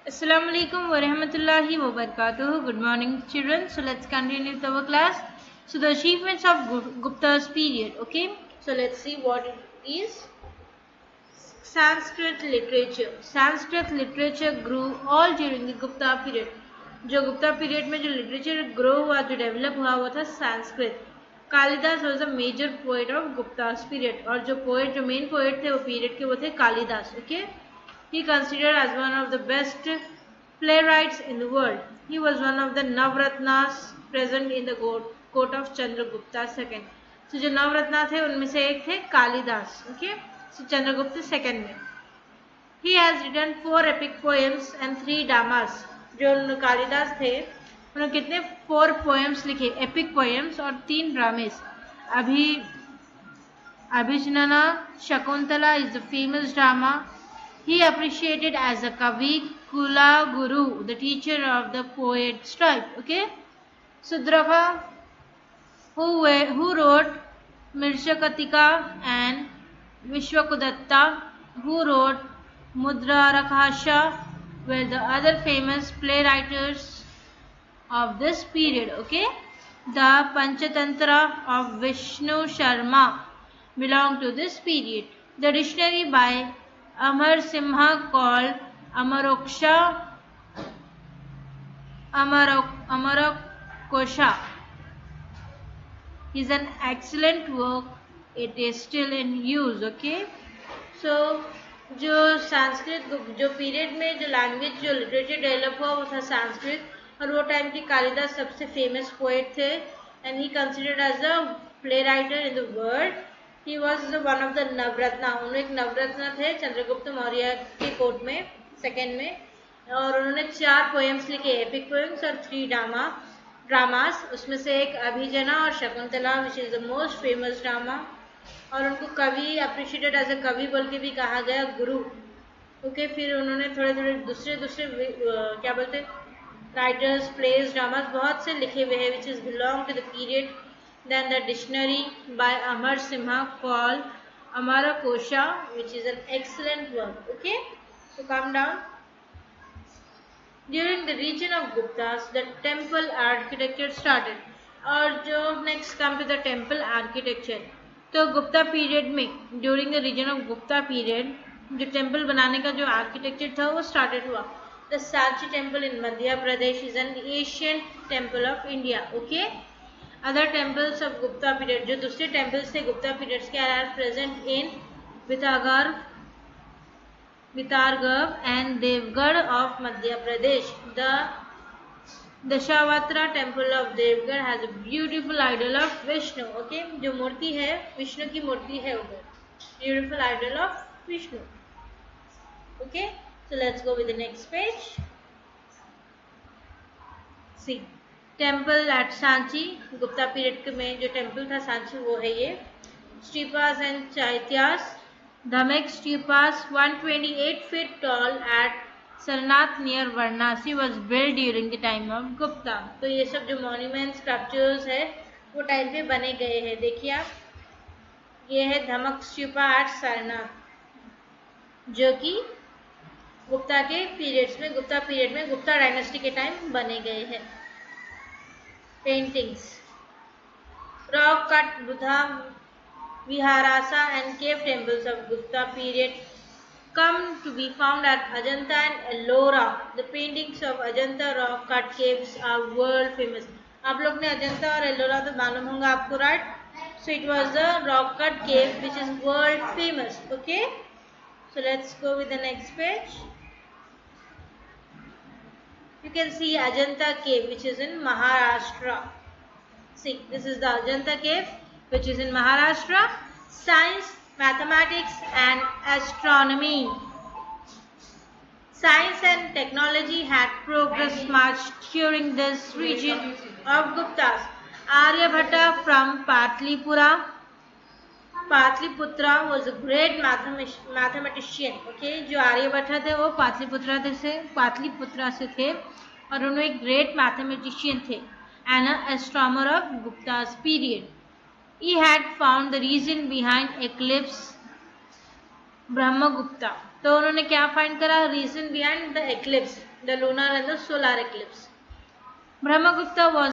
Assalamu alaikum wa rahmatullahi wa barakatuh. Good morning, children. So let's continue with our class. So the achievements of Gupta's period. Okay. So let's see what it is. Sanskrit literature. Sanskrit literature grew all during the Gupta period. जो Gupta period में जो literature grow हुआ जो develop हुआ वो था Sanskrit. Kalidas was a major poet of Guptas period और जो मेन पोएट थे वो पीरियड के वो थे Kalidas. Okay. He considered as one of the best playwrights in the world. He was one of the Navratnas present in the court of Chandragupta II. So जो नवरत्ना थे उनमें से एक थे Kalidas. Okay. So Chandragupta second में. He has written 4 epic poems and 3 dramas. जो कालिदास थे उन्होंने कितने 4 poems लिखे, epic poems और 3 dramas. Abhijanana Shakuntala is the famous drama. He appreciated as a Kavi Kula Guru, the teacher of the poet's type. Okay. Sudrava, who wrote Mirshakatika, and Vishwakudatta, who wrote Mudrarakasha, were the other famous playwrights of this period. Okay. The Panchatantra of Vishnu Sharma belong to this period. The dictionary by Amar Simha called Amarakosha is an excellent work. It is still in use. Okay. So जो संस्कृत जो period में जो language जो literature develop हुआ वो था संस्कृत और वो टाइम की कालिदास सबसे फेमस पोएट थे and he considered as a play writer in the world. He was one of the Navratna. उन्होंने एक नवरत्न थे चंद्रगुप्त मौर्य के कोर्ट में सेकेंड में और उन्होंने 4 पोएम्स लिखे, एपिक पोएम्स और 3 ड्रामास. उसमें से एक अभिजना और Shakuntala which is the most famous drama और उनको कवि अप्रिशिएटेड एज अ कवि बोल के भी कहा गया, गुरु. ओके. फिर उन्होंने थोड़े थोड़े दूसरे क्या बोलते राइटर्स प्लेज ड्रामास बहुत से लिखे हुए हैं which is belong to the period. Then the dictionary by Amar Simha called Amarakosha, which is an excellent work. Okay, so calm down. During the region of Guptas, the temple architecture started. और जो next come to the temple architecture. तो Gupta period में during the reason of Gupta period जो temple बनाने का जो architecture था वो स्टार्टेड हुआ. The Sanchi temple in Madhya Pradesh is an ancient temple of India. Okay. Other temples of Gupta period, जो दूसरे temples थे गुप्ता periods के are present in Vitargarh and Devgarh of Madhya Pradesh. The Dashavatra temple of Devgarh has a beautiful idol of Vishnu. Okay, जो मूर्ति है विष्णु की मूर्ति है उधर. Beautiful idol of Vishnu. Okay, so let's go with the next page. See. Temple at Sanchi Gupta period में जो temple था सांची वो है ये. Stupas and chaityas. Dhamek stupas 128 feet tall at Sarnath near Varanasi was built during the time of Gupta. तो ये सब जो मॉन्यूमेंट्स स्कल्पचर्स है वो टाइम पे बने गए हैं. देखिए आप, ये है धमक स्टीपा एट सरनाथ जो कि गुप्ता के पीरियड्स में गुप्ता पीरियड में गुप्ता डायनेस्टी के टाइम बने गए हैं. Paintings. Rock cut Buddha Viharasa and cave temples of Gupta period come to be found at Ajanta and Ellora. The paintings of Ajanta rock cut caves are world famous. आप लोग ने अजंता और एलोरा तो मालूम होगा आपको, right? So it was a rock cut cave which is world famous. Okay, so let's go with the next page. You can see Ajanta cave which is in Maharashtra. See, this is the Ajanta cave which is in Maharashtra. Science, mathematics and astronomy. Science and technology had progressed much during this region of Guptas. Aryabhatta from Patliputra was a great mathematician. Okay, जो आर्यभट्ट थे वो पाटलिपुत्रा से थे और उन्होंने एक great mathematician थे and an astronomer of Gupta's period. He had found the reason behind eclipse Brahmagupta. तो उन्होंने क्या फाइंड करा? Reason behind the eclipse, the lunar and the solar eclipse. Brahmagupta